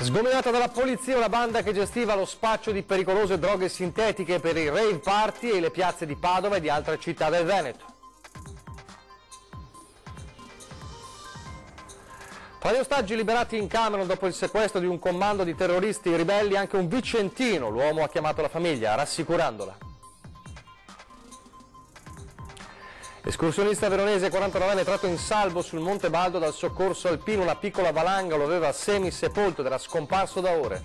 Sgominata dalla polizia una banda che gestiva lo spaccio di pericolose droghe sintetiche per i rave party e le piazze di Padova e di altre città del Veneto. Tra gli ostaggi liberati in Camerun dopo il sequestro di un comando di terroristi ribelli anche un vicentino. L'uomo ha chiamato la famiglia rassicurandola. Escursionista veronese 49enne tratto in salvo sul Monte Baldo dal soccorso alpino, una piccola valanga lo aveva semisepolto ed era scomparso da ore.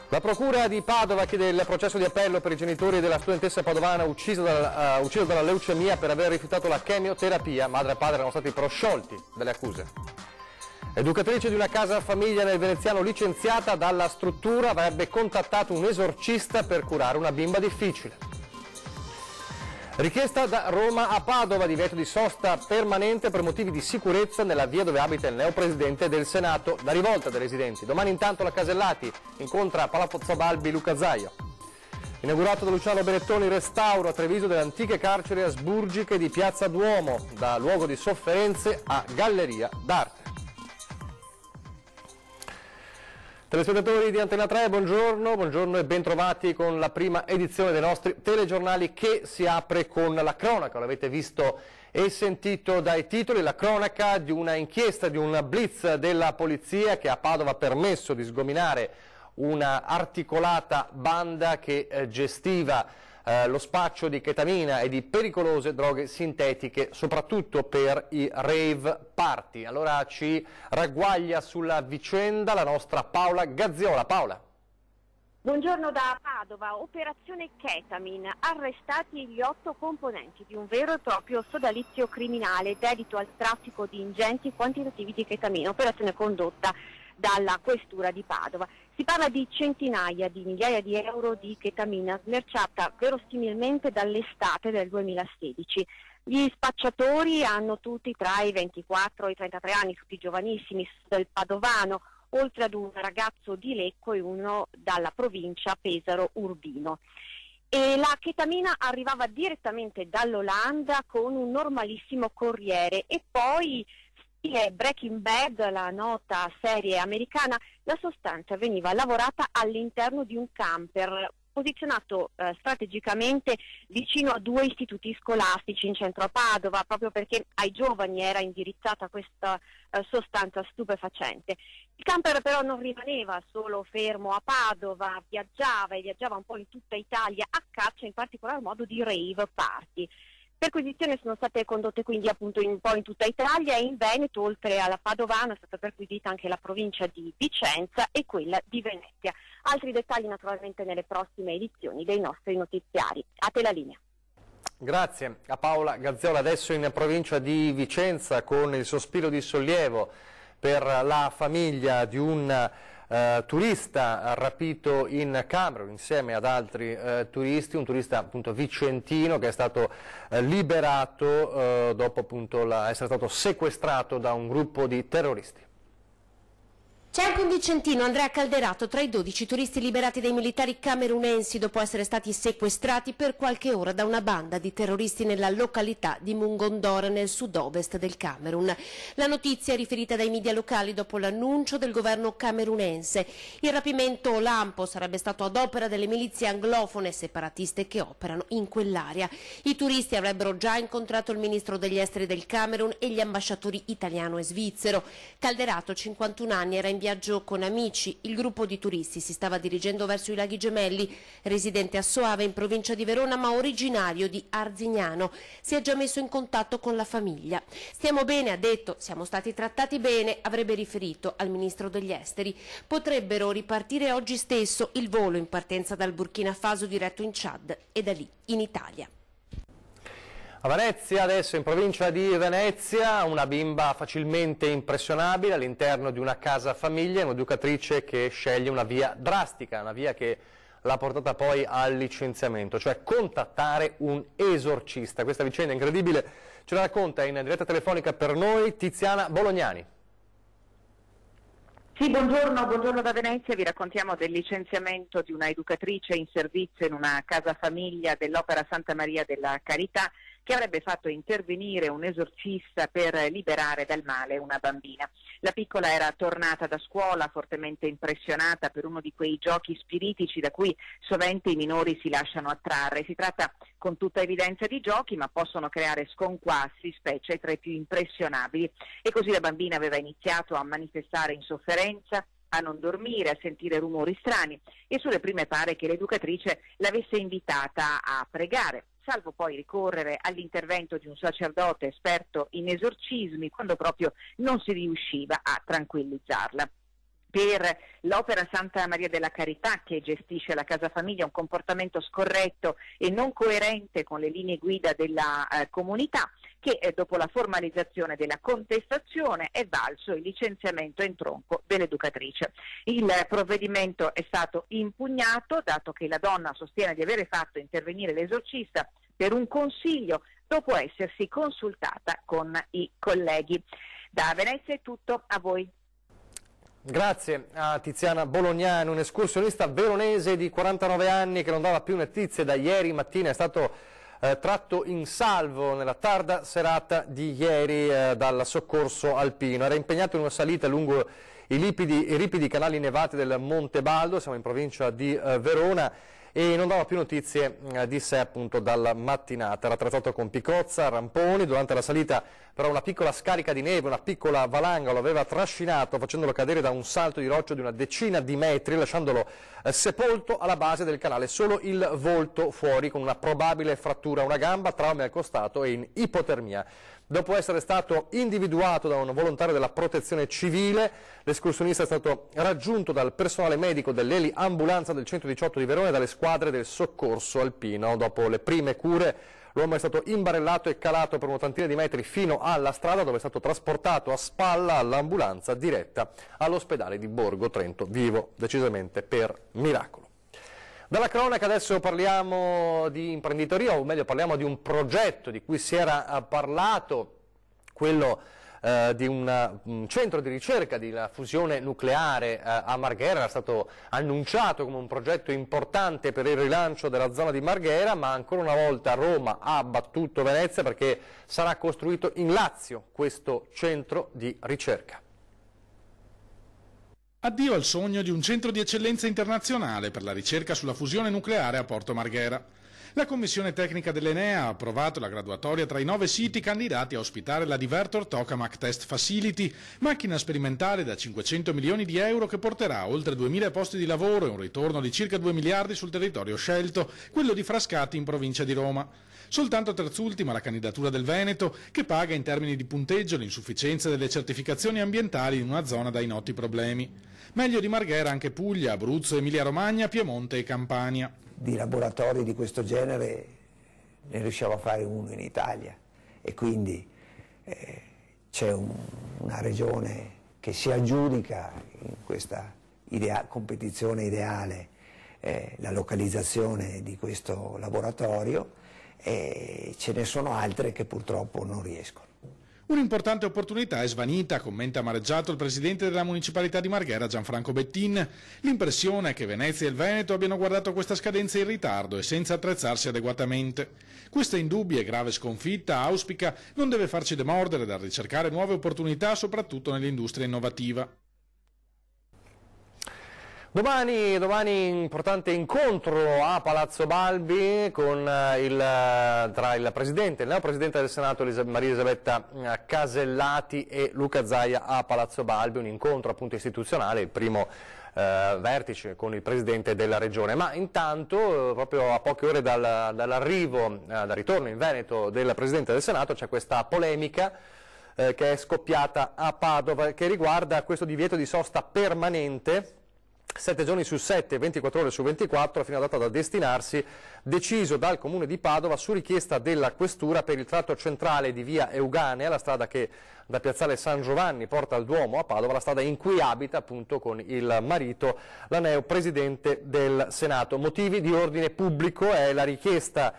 La procura di Padova chiede il processo di appello per i genitori della studentessa padovana uccisa dalla leucemia per aver rifiutato la chemioterapia. Madre e padre erano stati prosciolti dalle accuse. Educatrice di una casa famiglia nel veneziano licenziata dalla struttura avrebbe contattato un esorcista per curare una bimba difficile. Richiesta da Roma a Padova, divieto di sosta permanente per motivi di sicurezza nella via dove abita il neopresidente del Senato, da rivolta dei residenti. Domani intanto la Casellati incontra a Palazzo Balbi Luca Zaia. Inaugurato da Luciano Benettoni restauro a Treviso delle antiche carceri asburgiche di Piazza Duomo, da luogo di sofferenze a galleria d'arte. Telespettatori di Antena 3, buongiorno e bentrovati con la prima edizione dei nostri telegiornali che si apre con la cronaca. L'avete visto e sentito dai titoli, la cronaca di una inchiesta, di un blitz della polizia che a Padova ha permesso di sgominare una articolata banda che gestiva lo spaccio di chetamina e di pericolose droghe sintetiche, soprattutto per i rave party. Allora ci ragguaglia sulla vicenda la nostra Paola Gazziola. Paola. Buongiorno da Padova, operazione Ketamine, arrestati gli 8 componenti di un vero e proprio sodalizio criminale dedito al traffico di ingenti quantitativi di chetamina, operazione condotta dalla questura di Padova. Si parla di centinaia di migliaia di euro di chetamina smerciata verosimilmente dall'estate del 2016. Gli spacciatori hanno tutti tra i 24 e i 33 anni, tutti giovanissimi, del Padovano, oltre ad un ragazzo di Lecco e uno dalla provincia Pesaro Urbino. E la chetamina arrivava direttamente dall'Olanda con un normalissimo corriere e poi Breaking Bad, la nota serie americana, la sostanza veniva lavorata all'interno di un camper posizionato strategicamente vicino a 2 istituti scolastici in centro a Padova, proprio perché ai giovani era indirizzata questa sostanza stupefacente. Il camper però non rimaneva solo fermo a Padova, viaggiava un po' in tutta Italia a caccia in particolar modo di rave party. Perquisizioni sono state condotte quindi appunto un po' in tutta Italia e in Veneto, oltre alla Padovana, è stata perquisita anche la provincia di Vicenza e quella di Venezia. Altri dettagli naturalmente nelle prossime edizioni dei nostri notiziari. A te la linea. Grazie a Paola Gazziola. Adesso in provincia di Vicenza con il sospiro di sollievo per la famiglia di un turista rapito in Camerun insieme ad altri turisti, un turista appunto vicentino che è stato liberato dopo appunto essere stato sequestrato da un gruppo di terroristi. C'è anche un vicentino, Andrea Calderato, tra i 12 turisti liberati dai militari camerunensi dopo essere stati sequestrati per qualche ora da una banda di terroristi nella località di Mungondore nel sud-ovest del Camerun. La notizia è riferita dai media locali dopo l'annuncio del governo camerunense. Il rapimento lampo sarebbe stato ad opera delle milizie anglofone separatiste che operano in quell'area. I turisti avrebbero già incontrato il ministro degli esteri del Camerun e gli ambasciatori italiano e svizzero. Calderato, 51 anni, era in viaggio con amici. Il gruppo di turisti si stava dirigendo verso i Laghi Gemelli. Residente a Soave in provincia di Verona ma originario di Arzignano, si è già messo in contatto con la famiglia. Stiamo bene, ha detto, siamo stati trattati bene, avrebbe riferito al ministro degli esteri. Potrebbero ripartire oggi stesso, il volo in partenza dal Burkina Faso diretto in Chad e da lì in Italia. A Venezia, adesso in provincia di Venezia, una bimba facilmente impressionabile all'interno di una casa famiglia, un'educatrice che sceglie una via drastica, una via che l'ha portata poi al licenziamento, cioè contattare un esorcista. Questa vicenda incredibile ce la racconta in diretta telefonica per noi Tiziana Bolognani. Sì, buongiorno da Venezia, vi raccontiamo del licenziamento di una educatrice in servizio in una casa famiglia dell'Opera Santa Maria della Carità che avrebbe fatto intervenire un esorcista per liberare dal male una bambina. La piccola era tornata da scuola fortemente impressionata per uno di quei giochi spiritici da cui sovente i minori si lasciano attrarre. Si tratta con tutta evidenza di giochi, ma possono creare sconquassi, specie tra i più impressionabili. E così la bambina aveva iniziato a manifestare insofferenza, a non dormire, a sentire rumori strani, e sulle prime pare che l'educatrice l'avesse invitata a pregare, salvo poi ricorrere all'intervento di un sacerdote esperto in esorcismi quando proprio non si riusciva a tranquillizzarla. Per l'Opera Santa Maria della Carità, che gestisce la Casa Famiglia, un comportamento scorretto e non coerente con le linee guida della comunità, che dopo la formalizzazione della contestazione è valso il licenziamento in tronco dell'educatrice. Il provvedimento è stato impugnato, dato che la donna sostiene di avere fatto intervenire l'esorcista per un consiglio dopo essersi consultata con i colleghi. Da Venezia è tutto, a voi. Grazie a Tiziana Bolognano, un'escursionista veronese di 49 anni che non dava più notizie da ieri mattina. È stato tratto in salvo nella tarda serata di ieri dal soccorso alpino. Era impegnato in una salita lungo i ripidi canali nevati del Monte Baldo, siamo in provincia di Verona, e non dava più notizie di sé appunto dalla mattinata. Era trattato con picozza, ramponi. Durante la salita però una piccola scarica di neve, una piccola valanga lo aveva trascinato, facendolo cadere da un salto di roccia di una decina di metri, lasciandolo sepolto alla base del canale, solo il volto fuori, con una probabile frattura a una gamba, traumi al costato e in ipotermia. Dopo essere stato individuato da un volontario della protezione civile, l'escursionista è stato raggiunto dal personale medico dell'Eli Ambulanza del 118 di Verona e dalle squadre del soccorso alpino. Dopo le prime cure, l'uomo è stato imbarellato e calato per un'ottantina di metri fino alla strada, dove è stato trasportato a spalla all'ambulanza diretta all'ospedale di Borgo Trento, vivo decisamente per miracolo. Dalla cronaca adesso parliamo di imprenditoria, o meglio parliamo di un progetto di cui si era parlato, quello di un centro di ricerca di fusione nucleare a Marghera. Era stato annunciato come un progetto importante per il rilancio della zona di Marghera, ma ancora una volta Roma ha battuto Venezia, perché sarà costruito in Lazio questo centro di ricerca. Addio al sogno di un centro di eccellenza internazionale per la ricerca sulla fusione nucleare a Porto Marghera. La commissione tecnica dell'Enea ha approvato la graduatoria tra i 9 siti candidati a ospitare la Divertor Tokamak Test Facility, macchina sperimentale da 500 milioni di euro che porterà oltre 2000 posti di lavoro e un ritorno di circa 2 miliardi sul territorio scelto, quello di Frascati in provincia di Roma. Soltanto terzultima la candidatura del Veneto, che paga in termini di punteggio l'insufficienza delle certificazioni ambientali in una zona dai noti problemi. Meglio di Marghera anche Puglia, Abruzzo, Emilia-Romagna, Piemonte e Campania. Di laboratori di questo genere ne riusciamo a fare uno in Italia, e quindi c'è una regione che si aggiudica in questa competizione ideale la localizzazione di questo laboratorio, e ce ne sono altre che purtroppo non riescono. Un'importante opportunità è svanita, commenta amareggiato il presidente della municipalità di Marghera, Gianfranco Bettin. L'impressione è che Venezia e il Veneto abbiano guardato questa scadenza in ritardo e senza attrezzarsi adeguatamente. Questa indubbia e grave sconfitta, auspica, non deve farci demordere dal ricercare nuove opportunità, soprattutto nell'industria innovativa. Domani importante incontro a Palazzo Balbi con tra il presidente, il neopresidente del Senato Maria Elisabetta Casellati e Luca Zaia a Palazzo Balbi, un incontro appunto istituzionale, il primo vertice con il presidente della regione. Ma intanto, proprio a poche ore dal ritorno in Veneto del presidente del Senato, c'è questa polemica che è scoppiata a Padova, che riguarda questo divieto di sosta permanente 7 giorni su 7, 24 ore su 24, fino a data da destinarsi, deciso dal Comune di Padova su richiesta della Questura per il tratto centrale di via Euganea, la strada che da piazzale San Giovanni, porta al Duomo a Padova, la strada in cui abita appunto con il marito, la neo Presidente del Senato. Motivi di ordine pubblico è la richiesta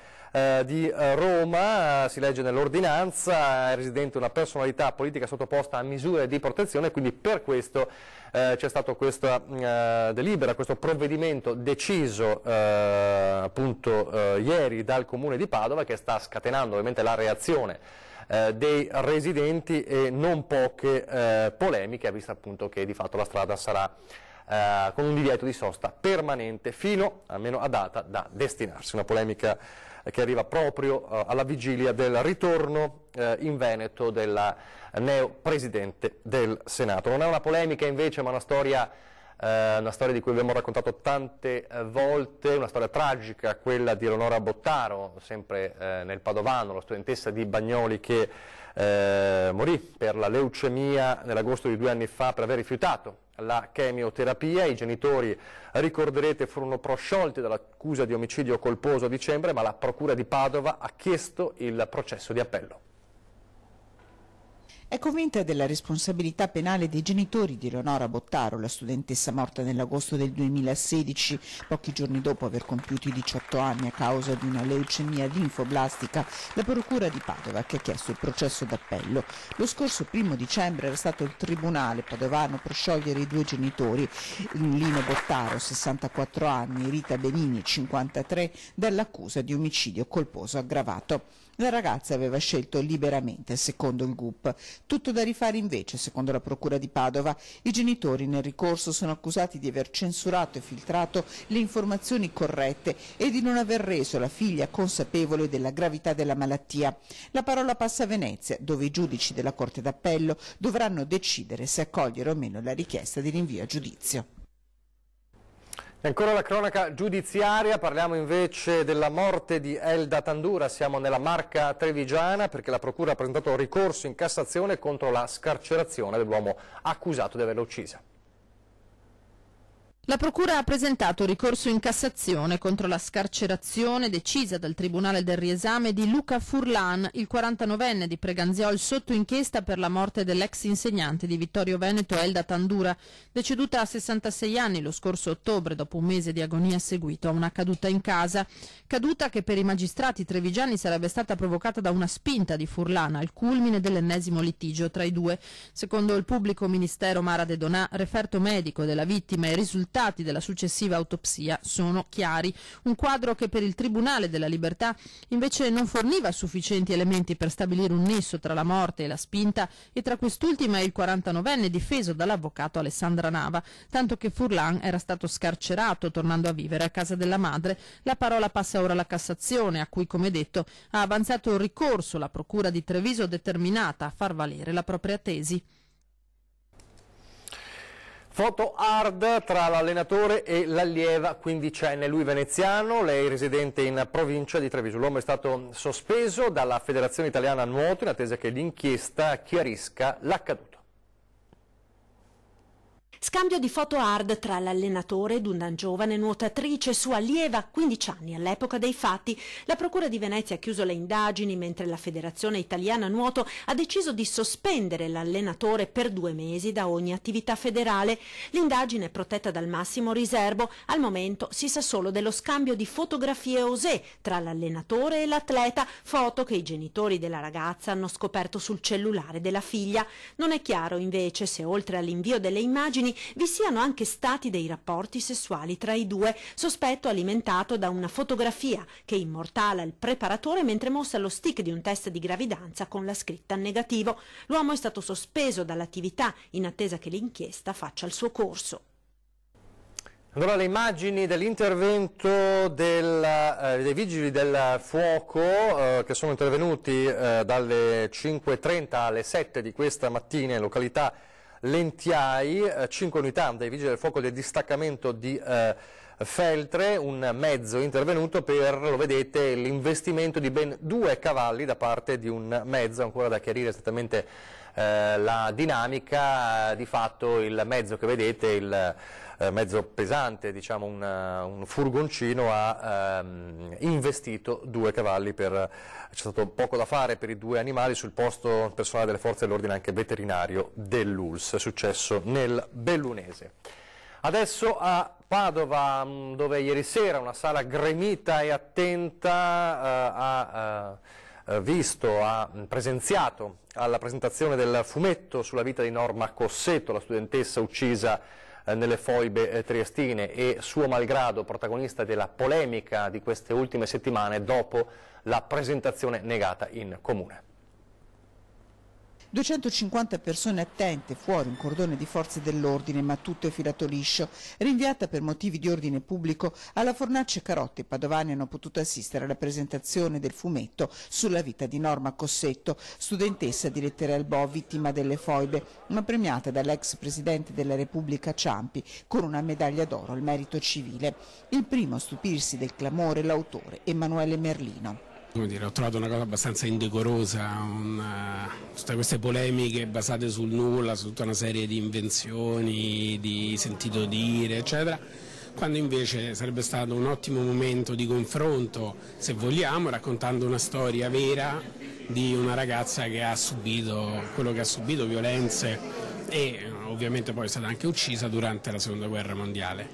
di Roma, si legge nell'ordinanza, è residente una personalità politica sottoposta a misure di protezione, quindi per questo c'è stato questa delibera, questo provvedimento deciso appunto ieri dal Comune di Padova, che sta scatenando ovviamente la reazione dei residenti e non poche polemiche, visto appunto che di fatto la strada sarà con un divieto di sosta permanente fino almeno a data da destinarsi. Una polemica che arriva proprio alla vigilia del ritorno in Veneto della neo Presidente del Senato. Non è una polemica invece, ma una storia di cui abbiamo raccontato tante volte, una storia tragica, quella di Eleonora Bottaro, sempre nel Padovano, la studentessa di Bagnoli che morì per la leucemia nell'agosto di 2 anni fa per aver rifiutato la chemioterapia. I genitori, ricorderete, furono prosciolti dall'accusa di omicidio colposo a dicembre, ma la Procura di Padova ha chiesto il processo di appello. È convinta della responsabilità penale dei genitori di Eleonora Bottaro, la studentessa morta nell'agosto del 2016, pochi giorni dopo aver compiuto i 18 anni a causa di una leucemia linfoblastica. La Procura di Padova che ha chiesto il processo d'appello. Lo scorso 1° dicembre era stato il Tribunale padovano a prosciogliere i 2 genitori, Lino Bottaro, 64 anni, e Rita Benini, 53, dall'accusa di omicidio colposo aggravato. La ragazza aveva scelto liberamente, secondo il GUP. Tutto da rifare invece, secondo la Procura di Padova. I genitori nel ricorso sono accusati di aver censurato e filtrato le informazioni corrette e di non aver reso la figlia consapevole della gravità della malattia. La parola passa a Venezia, dove i giudici della Corte d'Appello dovranno decidere se accogliere o meno la richiesta di rinvio a giudizio. E ancora la cronaca giudiziaria, parliamo invece della morte di Elda Tandura. Siamo nella Marca trevigiana perché la Procura ha presentato ricorso in Cassazione contro la scarcerazione dell'uomo accusato di averla uccisa. La Procura ha presentato ricorso in Cassazione contro la scarcerazione decisa dal Tribunale del Riesame di Luca Furlan, il 49enne di Preganziol, sotto inchiesta per la morte dell'ex insegnante di Vittorio Veneto Elda Tandura, deceduta a 66 anni lo scorso ottobre dopo un mese di agonia seguito a una caduta in casa. Caduta che per i magistrati trevigiani sarebbe stata provocata da una spinta di Furlan al culmine dell'ennesimo litigio tra i due. Secondo il pubblico ministero Mara De Donà, referto medico della vittima e risultati della successiva autopsia sono chiari. Un quadro che per il Tribunale della Libertà invece non forniva sufficienti elementi per stabilire un nesso tra la morte e la spinta e tra quest'ultima e il 49enne difeso dall'avvocato Alessandra Nava, tanto che Furlan era stato scarcerato tornando a vivere a casa della madre. La parola passa ora alla Cassazione, a cui, come detto, ha avanzato il ricorso la Procura di Treviso, determinata a far valere la propria tesi. Foto hard tra l'allenatore e l'allieva quindicenne, lui veneziano, lei residente in provincia di Treviso. L'uomo è stato sospeso dalla Federazione Italiana Nuoto in attesa che l'inchiesta chiarisca l'accaduto. Scambio di foto hard tra l'allenatore ed una giovane nuotatrice, sua allieva, 15 anni all'epoca dei fatti. La Procura di Venezia ha chiuso le indagini mentre la Federazione Italiana Nuoto ha deciso di sospendere l'allenatore per 2 mesi da ogni attività federale. L'indagine è protetta dal massimo riservo. Al momento si sa solo dello scambio di fotografie osè tra l'allenatore e l'atleta, foto che i genitori della ragazza hanno scoperto sul cellulare della figlia. Non è chiaro invece se oltre all'invio delle immagini vi siano anche stati dei rapporti sessuali tra i due, sospetto alimentato da una fotografia che immortala il preparatore mentre mostra lo stick di un test di gravidanza con la scritta negativo. L'uomo è stato sospeso dall'attività in attesa che l'inchiesta faccia il suo corso. Allora le immagini dell'intervento dei vigili del fuoco che sono intervenuti dalle 5:30 alle 7 di questa mattina in località Lentiai, 5 unità dei vigili del fuoco del distaccamento di Feltre, un mezzo intervenuto per, lo vedete, l'investimento di ben 2 cavalli da parte di un mezzo, ancora da chiarire esattamente la dinamica. Di fatto il mezzo che vedete, il mezzo pesante, diciamo un furgoncino, ha investito 2 cavalli. C'è stato poco da fare per i 2 animali. Sul posto personale delle forze dell'ordine, anche veterinario dell'ULSS. È successo nel Bellunese. Adesso a Padova, dove ieri sera una sala gremita e attenta ha presenziato alla presentazione del fumetto sulla vita di Norma Cossetto, la studentessa uccisa nelle foibe triestine e, suo malgrado, protagonista della polemica di queste ultime settimane dopo la presentazione negata in comune. 250 persone attente, fuori un cordone di forze dell'ordine, ma tutto è filato liscio. Rinviata per motivi di ordine pubblico, alla Fornace Carotti i padovani hanno potuto assistere alla presentazione del fumetto sulla vita di Norma Cossetto, studentessa di lettere al Bo, vittima delle foibe, ma premiata dall'ex presidente della Repubblica Ciampi con una medaglia d'oro al merito civile. Il primo a stupirsi del clamore, l'autore Emanuele Merlino. Ho trovato una cosa abbastanza indecorosa, tutte queste polemiche basate sul nulla, su tutta una serie di invenzioni, di sentito dire, eccetera, quando invece sarebbe stato un ottimo momento di confronto, se vogliamo, raccontando una storia vera di una ragazza che ha subito quello che ha subito, violenze, e ovviamente poi è stata anche uccisa durante la Seconda Guerra Mondiale.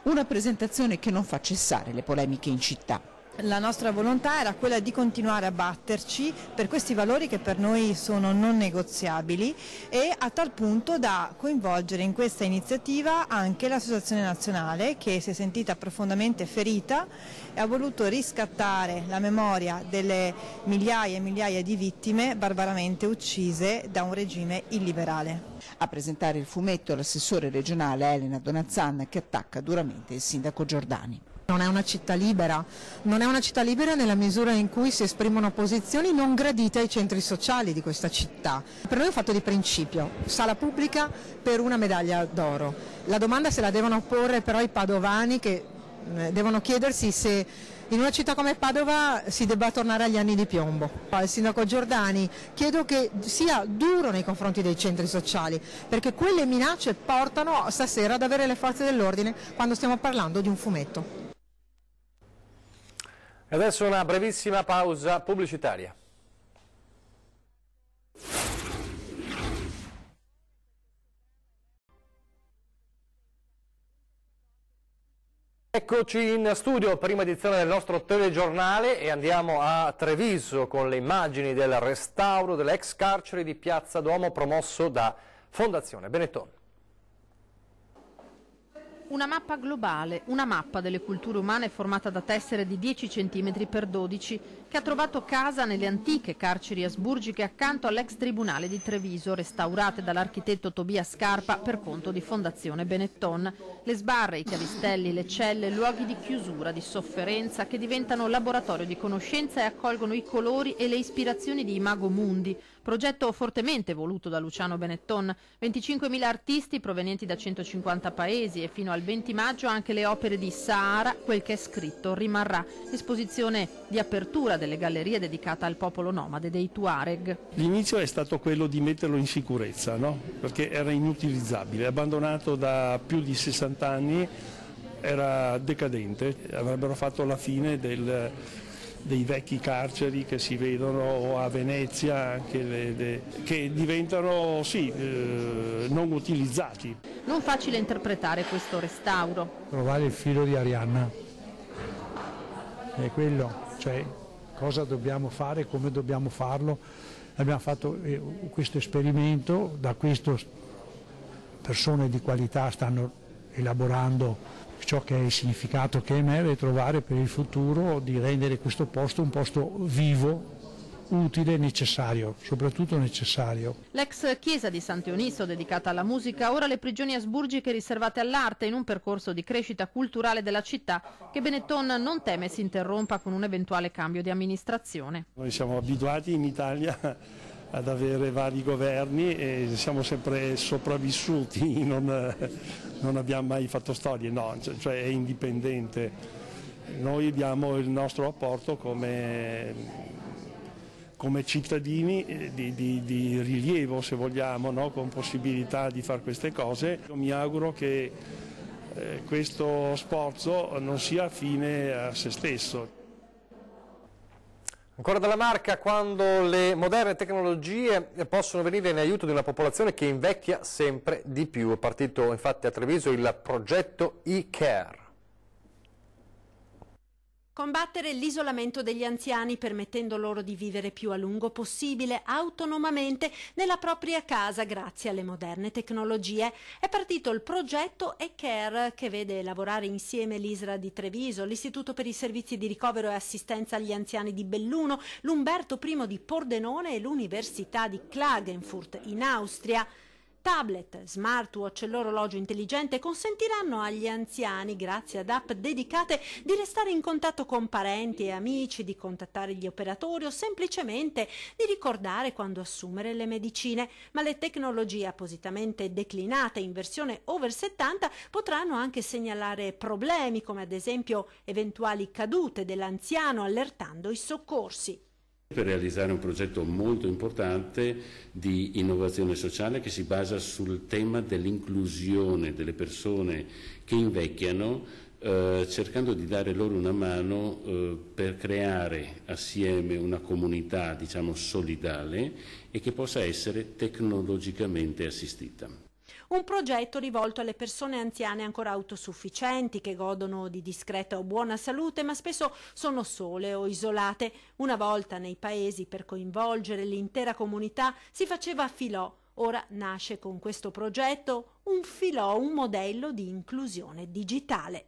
Una presentazione che non fa cessare le polemiche in città. La nostra volontà era quella di continuare a batterci per questi valori che per noi sono non negoziabili, e a tal punto da coinvolgere in questa iniziativa anche l'Associazione Nazionale, che si è sentita profondamente ferita e ha voluto riscattare la memoria delle migliaia e migliaia di vittime barbaramente uccise da un regime illiberale. A presentare il fumetto l'assessore regionale Elena Donazzan, che attacca duramente il sindaco Giordani. Non è una città libera nella misura in cui si esprimono posizioni non gradite ai centri sociali di questa città. Per noi è un fatto di principio, sala pubblica per una medaglia d'oro. La domanda se la devono porre però i padovani, che devono chiedersi se in una città come Padova si debba tornare agli anni di piombo. Al sindaco Giordani chiedo che sia duro nei confronti dei centri sociali, perché quelle minacce portano stasera ad avere le forze dell'ordine quando stiamo parlando di un fumetto. Adesso una brevissima pausa pubblicitaria. Eccoci in studio, prima edizione del nostro telegiornale, e andiamo a Treviso con le immagini del restauro dell'ex carcere di Piazza Duomo promosso da Fondazione Benetton. Una mappa globale, una mappa delle culture umane formata da tessere di 10 cm x 12, che ha trovato casa nelle antiche carceri asburgiche accanto all'ex tribunale di Treviso, restaurate dall'architetto Tobia Scarpa per conto di Fondazione Benetton. Le sbarre, i chiavistelli, le celle, luoghi di chiusura, di sofferenza, che diventano laboratorio di conoscenza e accolgono i colori e le ispirazioni di Imago Mundi, progetto fortemente voluto da Luciano Benetton. 25.000 artisti provenienti da 150 paesi, e fino al 20 maggio anche le opere di Sahara, quel che è scritto rimarrà. Esposizione di apertura delle gallerie dedicata al popolo nomade dei Tuareg. L'inizio è stato quello di metterlo in sicurezza, no? Perché era inutilizzabile, abbandonato da più di 60 anni, era decadente, avrebbero fatto la fine dei vecchi carceri che si vedono a Venezia, anche che diventano non utilizzati. Non facile interpretare questo restauro. Trovare il filo di Arianna, è quello, cioè cosa dobbiamo fare, come dobbiamo farlo. Abbiamo fatto questo esperimento, da questo persone di qualità stanno elaborando ciò che è il significato che emerge, e trovare per il futuro di rendere questo posto un posto vivo, utile, necessario, soprattutto necessario. L'ex chiesa di San Dioniso dedicata alla musica, ora le prigioni asburgiche riservate all'arte, in un percorso di crescita culturale della città che Benetton non teme si interrompa con un eventuale cambio di amministrazione. Noi siamo abituati in Italia ad avere vari governi e siamo sempre sopravvissuti, non abbiamo mai fatto storie, no, cioè è indipendente. Noi abbiamo il nostro apporto come come cittadini di rilievo, se vogliamo, no? Con possibilità di fare queste cose. Io mi auguro che questo sforzo non sia fine a se stesso. Ancora dalla Marca, quando le moderne tecnologie possono venire in aiuto di una popolazione che invecchia sempre di più. È partito infatti a Treviso il progetto eCare. Combattere l'isolamento degli anziani permettendo loro di vivere più a lungo possibile autonomamente nella propria casa grazie alle moderne tecnologie. È partito il progetto eCare che vede lavorare insieme l'ISRA di Treviso, l'Istituto per i Servizi di Ricovero e Assistenza agli Anziani di Belluno, l'Umberto I di Pordenone e l'Università di Klagenfurt in Austria. Tablet, smartwatch e l'orologio intelligente consentiranno agli anziani, grazie ad app dedicate, di restare in contatto con parenti e amici, di contattare gli operatori o semplicemente di ricordare quando assumere le medicine. Ma le tecnologie appositamente declinate in versione over 70 potranno anche segnalare problemi, come ad esempio eventuali cadute dell'anziano, allertando i soccorsi. Per realizzare un progetto molto importante di innovazione sociale che si basa sul tema dell'inclusione delle persone che invecchiano, cercando di dare loro una mano per creare assieme una comunità, diciamo, solidale e che possa essere tecnologicamente assistita. Un progetto rivolto alle persone anziane ancora autosufficienti, che godono di discreta o buona salute, ma spesso sono sole o isolate. Una volta nei paesi, per coinvolgere l'intera comunità, si faceva filò. Ora nasce con questo progetto un filò, un modello di inclusione digitale.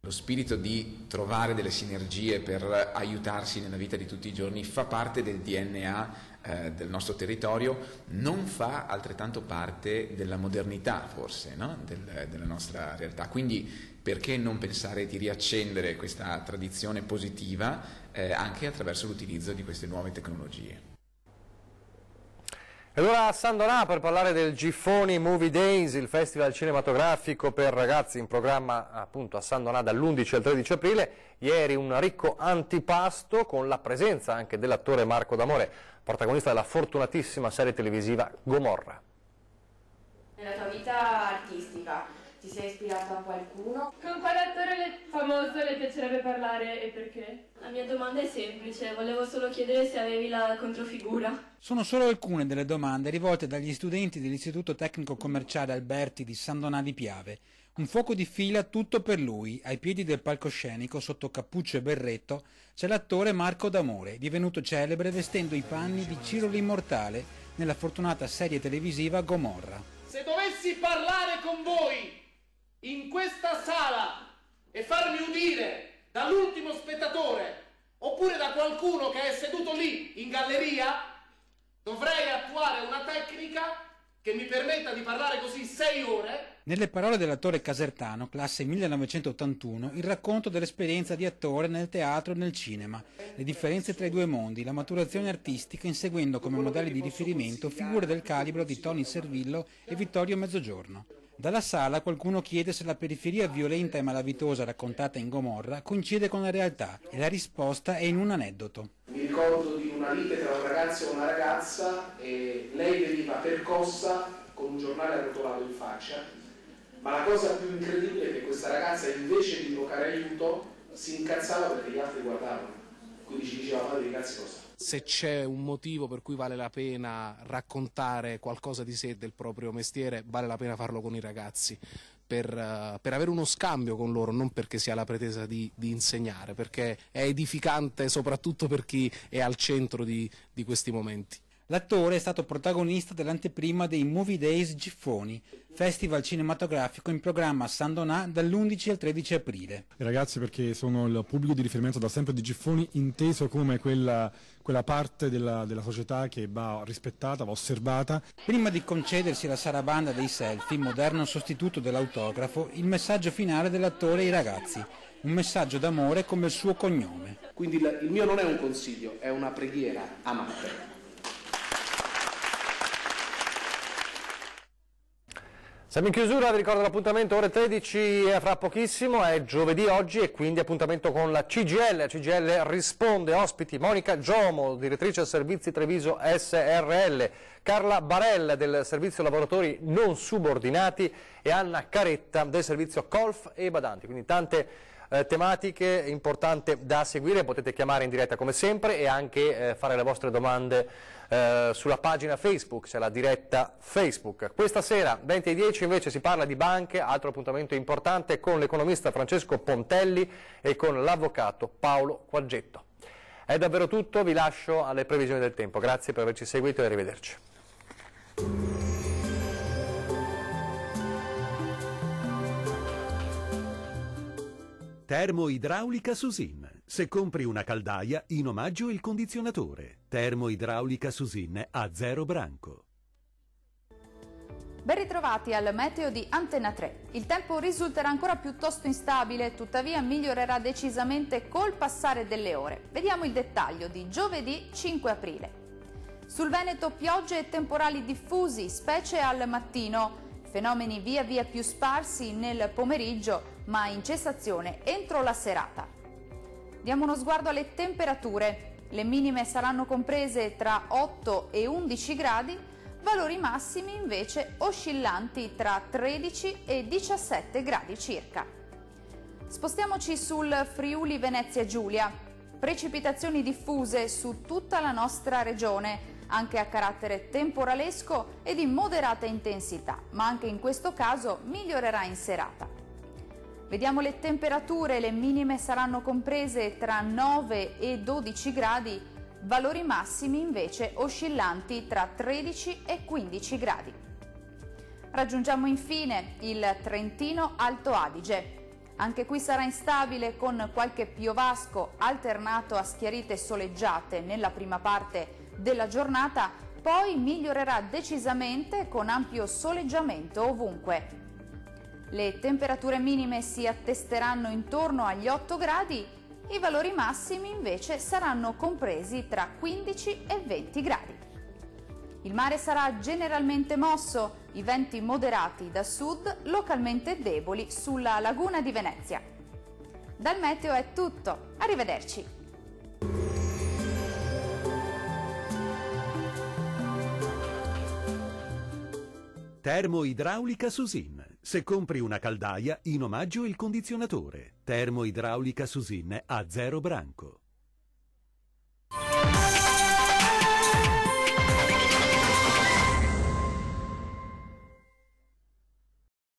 Lo spirito di trovare delle sinergie per aiutarsi nella vita di tutti i giorni fa parte del DNA del nostro territorio, non fa altrettanto parte della modernità forse, no? della nostra realtà. Quindi perché non pensare di riaccendere questa tradizione positiva anche attraverso l'utilizzo di queste nuove tecnologie? E allora a San Donà per parlare del Giffoni Movie Days, il festival cinematografico per ragazzi in programma appunto a San Donà dall'11 al 13 aprile. Ieri un ricco antipasto con la presenza anche dell'attore Marco D'Amore, protagonista della fortunatissima serie televisiva Gomorra. Nella tua vita artistica ti sei ispirato a qualcuno? Con quale attore famoso le piacerebbe parlare e perché? La mia domanda è semplice, volevo solo chiedere se avevi la controfigura. Sono solo alcune delle domande rivolte dagli studenti dell'Istituto Tecnico Commerciale Alberti di San Donà di Piave. Un fuoco di fila tutto per lui. Ai piedi del palcoscenico, sotto cappuccio e berretto, c'è l'attore Marco D'Amore, divenuto celebre vestendo i panni di Ciro l'Immortale nella fortunata serie televisiva Gomorra. Se dovessi parlare con voi in questa sala e farmi udire dall'ultimo spettatore oppure da qualcuno che è seduto lì in galleria, dovrei attuare una tecnica che mi permetta di parlare così 6 ore. Nelle parole dell'attore casertano, classe 1981, il racconto dell'esperienza di attore nel teatro e nel cinema, le differenze tra i due mondi, la maturazione artistica inseguendo come modelli di riferimento figure del calibro di Tony Servillo e Vittorio Mezzogiorno. Dalla sala qualcuno chiede se la periferia violenta e malavitosa raccontata in Gomorra coincide con la realtà e la risposta è in un aneddoto. Mi ricordo di una lite tra un ragazzo e una ragazza e lei veniva percossa con un giornale arrotolato in faccia, ma la cosa più incredibile è che questa ragazza invece di invocare aiuto si incazzava perché gli altri guardavano, quindi ci diceva fate ragazzi cosa. Se c'è un motivo per cui vale la pena raccontare qualcosa di sé, del proprio mestiere, vale la pena farlo con i ragazzi, per avere uno scambio con loro, non perché si ha la pretesa di insegnare, perché è edificante soprattutto per chi è al centro di questi momenti. L'attore è stato protagonista dell'anteprima dei Movie Days Giffoni, festival cinematografico in programma a San Donà dall'11 al 13 aprile. I ragazzi perché sono il pubblico di riferimento da sempre di Giffoni, inteso come quella parte della società che va rispettata, va osservata. Prima di concedersi la sarabanda dei selfie, moderno sostituto dell'autografo, il messaggio finale dell'attore ai ragazzi. Un messaggio d'amore come il suo cognome. Quindi il mio non è un consiglio, è una preghiera, amate. Siamo in chiusura, vi ricordo l'appuntamento ore 13 fra pochissimo, è giovedì oggi e quindi appuntamento con la CGIL. La CGIL risponde, ospiti Monica Giomo, direttrice servizi Treviso SRL, Carla Barella del servizio lavoratori non subordinati e Anna Caretta del servizio Colf e Badanti, quindi tante tematiche importanti da seguire. Potete chiamare in diretta come sempre e anche fare le vostre domande sulla pagina Facebook, c'è la diretta Facebook. Questa sera 20:10 invece si parla di banche, altro appuntamento importante con l'economista Francesco Pontelli e con l'avvocato Paolo Quaggetto. È davvero tutto, vi lascio alle previsioni del tempo. Grazie per averci seguito e arrivederci. Termoidraulica Susin. Se compri una caldaia, in omaggio il condizionatore. Termoidraulica Susin a 0 branco. Ben ritrovati al meteo di Antena 3. Il tempo risulterà ancora piuttosto instabile, tuttavia migliorerà decisamente col passare delle ore. Vediamo il dettaglio di giovedì 5 aprile. Sul Veneto piogge e temporali diffusi, specie al mattino. Fenomeni via via più sparsi nel pomeriggio, ma in cessazione entro la serata. Diamo uno sguardo alle temperature. Le minime saranno comprese tra 8 e 11 gradi, valori massimi invece oscillanti tra 13 e 17 gradi circa. Spostiamoci sul Friuli Venezia Giulia. Precipitazioni diffuse su tutta la nostra regione, anche a carattere temporalesco e di moderata intensità, ma anche in questo caso migliorerà in serata. Vediamo le temperature, le minime saranno comprese tra 9 e 12 gradi, valori massimi invece oscillanti tra 13 e 15 gradi. Raggiungiamo infine il Trentino Alto Adige. Anche qui sarà instabile con qualche piovasco alternato a schiarite soleggiate nella prima parte della giornata, poi migliorerà decisamente con ampio soleggiamento ovunque. Le temperature minime si attesteranno intorno agli 8 gradi, i valori massimi invece saranno compresi tra 15 e 20 gradi. Il mare sarà generalmente mosso, i venti moderati da sud, localmente deboli sulla laguna di Venezia. Dal meteo è tutto, arrivederci! Termoidraulica Susin. Se compri una caldaia, in omaggio il condizionatore. Termoidraulica Susin a 0 branco.